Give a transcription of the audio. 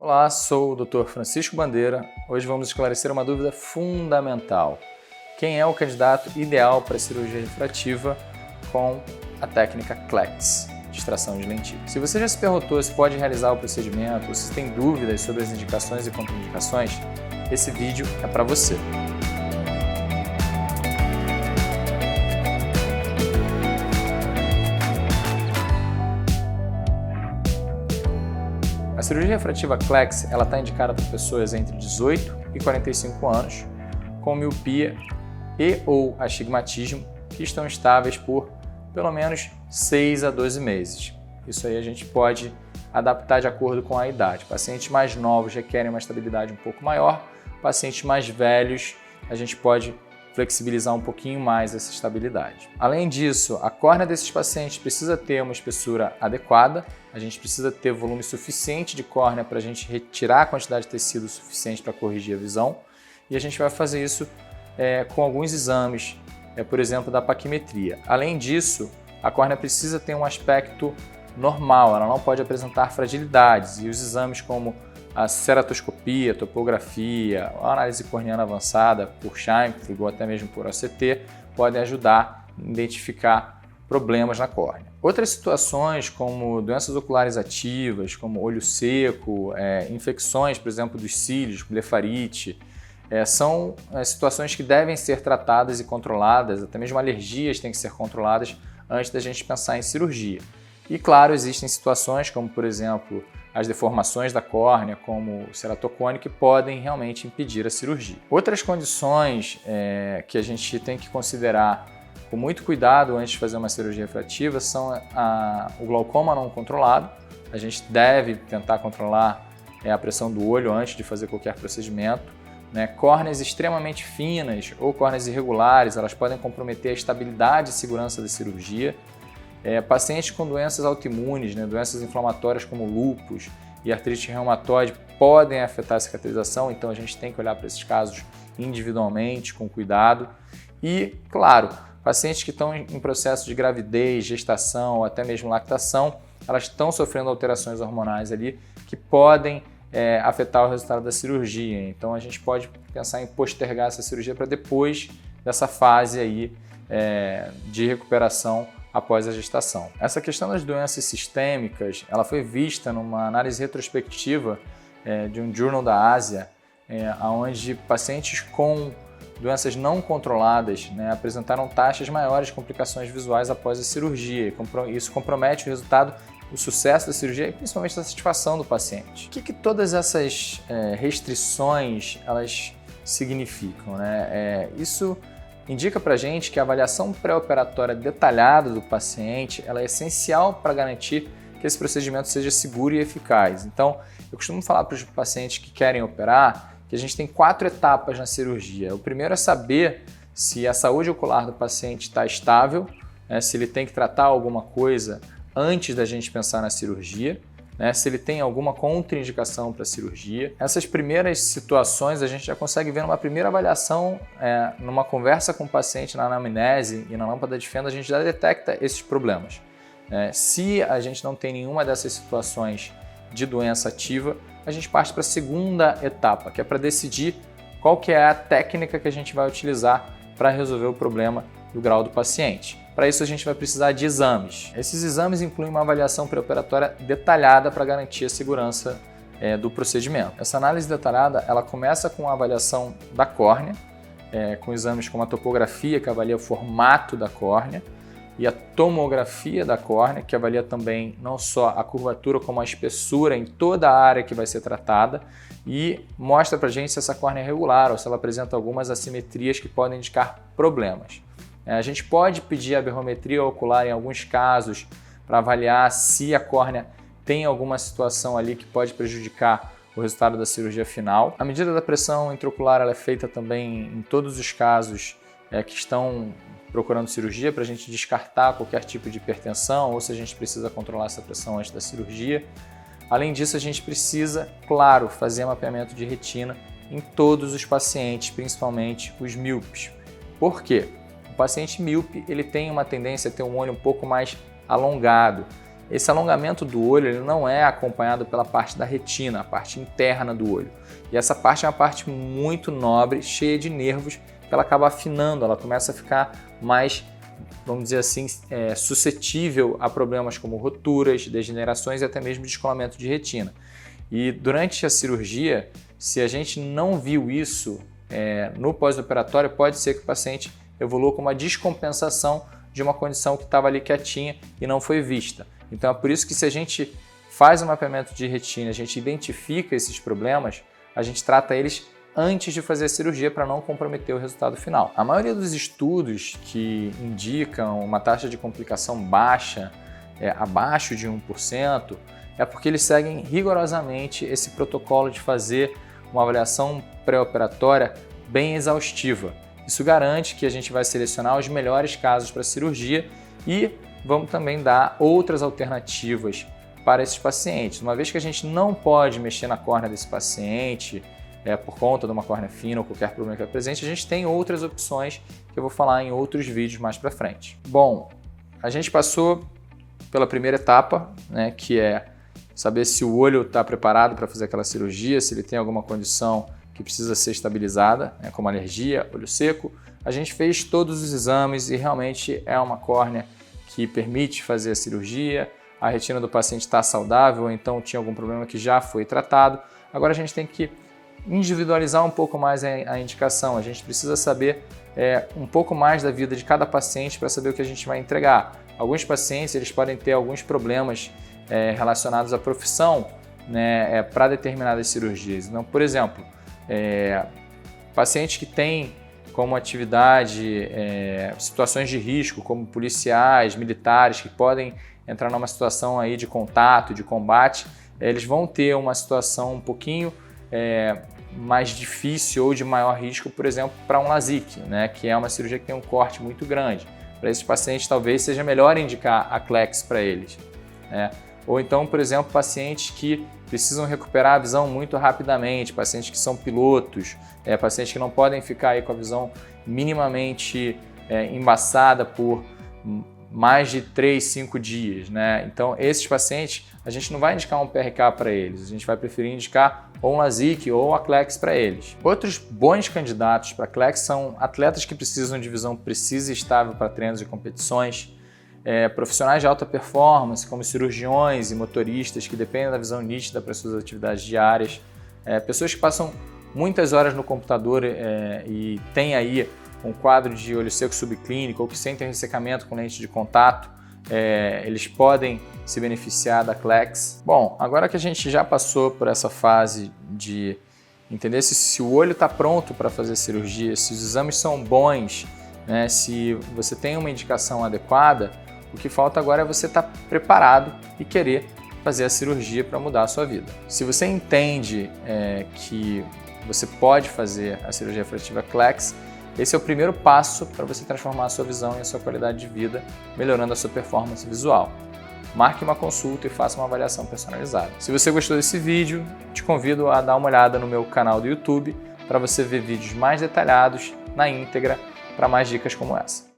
Olá, sou o Dr. Francisco Bandeira. Hoje vamos esclarecer uma dúvida fundamental. Quem é o candidato ideal para a cirurgia refrativa com a técnica CLEX, extração de lentilha? Se você já se perguntou se pode realizar o procedimento ou se tem dúvidas sobre as indicações e contraindicações, esse vídeo é para você. A cirurgia refrativa CLEX está indicada para pessoas entre 18 e 45 anos com miopia e ou astigmatismo que estão estáveis por pelo menos 6 a 12 meses. Isso aí a gente pode adaptar de acordo com a idade. Pacientes mais novos requerem uma estabilidade um pouco maior, pacientes mais velhos a gente pode flexibilizar um pouquinho mais essa estabilidade. Além disso, a córnea desses pacientes precisa ter uma espessura adequada, a gente precisa ter volume suficiente de córnea para a gente retirar a quantidade de tecido suficiente para corrigir a visão, e a gente vai fazer isso com alguns exames, por exemplo, da paquimetria. Além disso, a córnea precisa ter um aspecto normal, ela não pode apresentar fragilidades, e os exames como a ceratoscopia, topografia, a análise corneana avançada por Scheimpflug ou até mesmo por OCT podem ajudar a identificar problemas na córnea. Outras situações como doenças oculares ativas, como olho seco, infecções, por exemplo, dos cílios, blefarite, são situações que devem ser tratadas e controladas, até mesmo alergias têm que ser controladas antes da gente pensar em cirurgia. E claro, existem situações como, por exemplo, as deformações da córnea, como o ceratocone, que podem realmente impedir a cirurgia. Outras condições que a gente tem que considerar com muito cuidado antes de fazer uma cirurgia refrativa são o glaucoma não controlado. A gente deve tentar controlar a pressão do olho antes de fazer qualquer procedimento. Córneas extremamente finas ou córneas irregulares, elas podem comprometer a estabilidade e segurança da cirurgia. Pacientes com doenças autoimunes, doenças inflamatórias como lúpus e artrite reumatoide podem afetar a cicatrização, então a gente tem que olhar para esses casos individualmente, com cuidado. E, claro, pacientes que estão em processo de gravidez, gestação ou até mesmo lactação, elas estão sofrendo alterações hormonais ali que podem afetar o resultado da cirurgia. Então a gente pode pensar em postergar essa cirurgia para depois dessa fase aí de recuperação após a gestação. Essa questão das doenças sistêmicas, ela foi vista numa análise retrospectiva de um Journal da Ásia, onde pacientes com doenças não controladas apresentaram taxas maiores de complicações visuais após a cirurgia. Isso compromete o resultado, o sucesso da cirurgia e principalmente a satisfação do paciente. O que todas essas restrições elas significam? Isso indica para a gente que a avaliação pré-operatória detalhada do paciente ela é essencial para garantir que esse procedimento seja seguro e eficaz. Então, eu costumo falar para os pacientes que querem operar que a gente tem 4 etapas na cirurgia. O primeiro é saber se a saúde ocular do paciente está estável, se ele tem que tratar alguma coisa antes da gente pensar na cirurgia, se ele tem alguma contraindicação para a cirurgia. Essas primeiras situações a gente já consegue ver numa primeira avaliação, numa conversa com o paciente na anamnese e na lâmpada de fenda, a gente já detecta esses problemas. Se a gente não tem nenhuma dessas situações de doença ativa, a gente parte para a segunda etapa, que é para decidir qual que é a técnica que a gente vai utilizar para resolver o problema do grau do paciente. Para isso a gente vai precisar de exames. Esses exames incluem uma avaliação pré-operatória detalhada para garantir a segurança do procedimento. Essa análise detalhada ela começa com a avaliação da córnea, com exames como a topografia, que avalia o formato da córnea, e a tomografia da córnea, que avalia também não só a curvatura como a espessura em toda a área que vai ser tratada e mostra para a gente se essa córnea é regular ou se ela apresenta algumas assimetrias que podem indicar problemas. A gente pode pedir a aberrometria ocular em alguns casos para avaliar se a córnea tem alguma situação ali que pode prejudicar o resultado da cirurgia final. A medida da pressão intraocular ela é feita também em todos os casos que estão procurando cirurgia para a gente descartar qualquer tipo de hipertensão ou se a gente precisa controlar essa pressão antes da cirurgia. Além disso, a gente precisa, claro, fazer mapeamento de retina em todos os pacientes, principalmente os míopes. Por quê? O paciente míope ele tem uma tendência a ter um olho um pouco mais alongado esse alongamento do olho ele não é acompanhado pela parte da retina, a parte interna do olho. E essa parte é uma parte muito nobre, cheia de nervos, que ela acaba afinando, ela começa a ficar mais, vamos dizer assim, suscetível a problemas como roturas, degenerações e até mesmo descolamento de retina. E durante a cirurgia, se a gente não viu isso no pós-operatório, pode ser que o paciente evolua com uma descompensação de uma condição que estava ali quietinha e não foi vista. Então é por isso que se a gente faz um mapeamento de retina, a gente identifica esses problemas, a gente trata eles antes de fazer a cirurgia para não comprometer o resultado final. A maioria dos estudos que indicam uma taxa de complicação baixa, abaixo de 1%, é porque eles seguem rigorosamente esse protocolo de fazer uma avaliação pré-operatória bem exaustiva. Isso garante que a gente vai selecionar os melhores casos para a cirurgia e vamos também dar outras alternativas para esses pacientes. Uma vez que a gente não pode mexer na córnea desse paciente, por conta de uma córnea fina ou qualquer problema que apresente, a gente tem outras opções que eu vou falar em outros vídeos mais para frente. Bom, a gente passou pela primeira etapa, né, que é saber se o olho está preparado para fazer aquela cirurgia, se ele tem alguma condição que precisa ser estabilizada, como alergia, olho seco. A gente fez todos os exames e realmente é uma córnea que permite fazer a cirurgia, a retina do paciente está saudável, ou então tinha algum problema que já foi tratado. Agora a gente tem que individualizar um pouco mais a indicação, a gente precisa saber um pouco mais da vida de cada paciente para saber o que a gente vai entregar. Alguns pacientes eles podem ter alguns problemas relacionados à profissão, né, para determinadas cirurgias. Então, por exemplo, pacientes que têm como atividade situações de risco, como policiais, militares, que podem entrar numa situação aí de contato, de combate, eles vão ter uma situação um pouquinho mais difícil ou de maior risco, por exemplo, para um LASIK, né, que é uma cirurgia que tem um corte muito grande. Para esses pacientes, talvez seja melhor indicar a Clex para eles, né? Ou então, por exemplo, pacientes que precisam recuperar a visão muito rapidamente, pacientes que são pilotos, pacientes que não podem ficar aí com a visão minimamente embaçada por mais de 3, 5 dias, né? Então, esses pacientes, a gente não vai indicar um PRK para eles, a gente vai preferir indicar ou um LASIK ou a Clex para eles. Outros bons candidatos para Clex são atletas que precisam de visão precisa e estável para treinos e competições, profissionais de alta performance, como cirurgiões e motoristas que dependem da visão nítida para suas atividades diárias, pessoas que passam muitas horas no computador e têm aí um quadro de olho seco subclínico ou que sentem ressecamento com lente de contato, eles podem se beneficiar da Clex. Bom, agora que a gente já passou por essa fase de entender se o olho está pronto para fazer cirurgia, se os exames são bons, né, se você tem uma indicação adequada, o que falta agora é você estar preparado e querer fazer a cirurgia para mudar a sua vida. Se você entende que você pode fazer a cirurgia refrativa Clex, esse é o primeiro passo para você transformar a sua visão e a sua qualidade de vida, melhorando a sua performance visual. Marque uma consulta e faça uma avaliação personalizada. Se você gostou desse vídeo, te convido a dar uma olhada no meu canal do YouTube para você ver vídeos mais detalhados, na íntegra, para mais dicas como essa.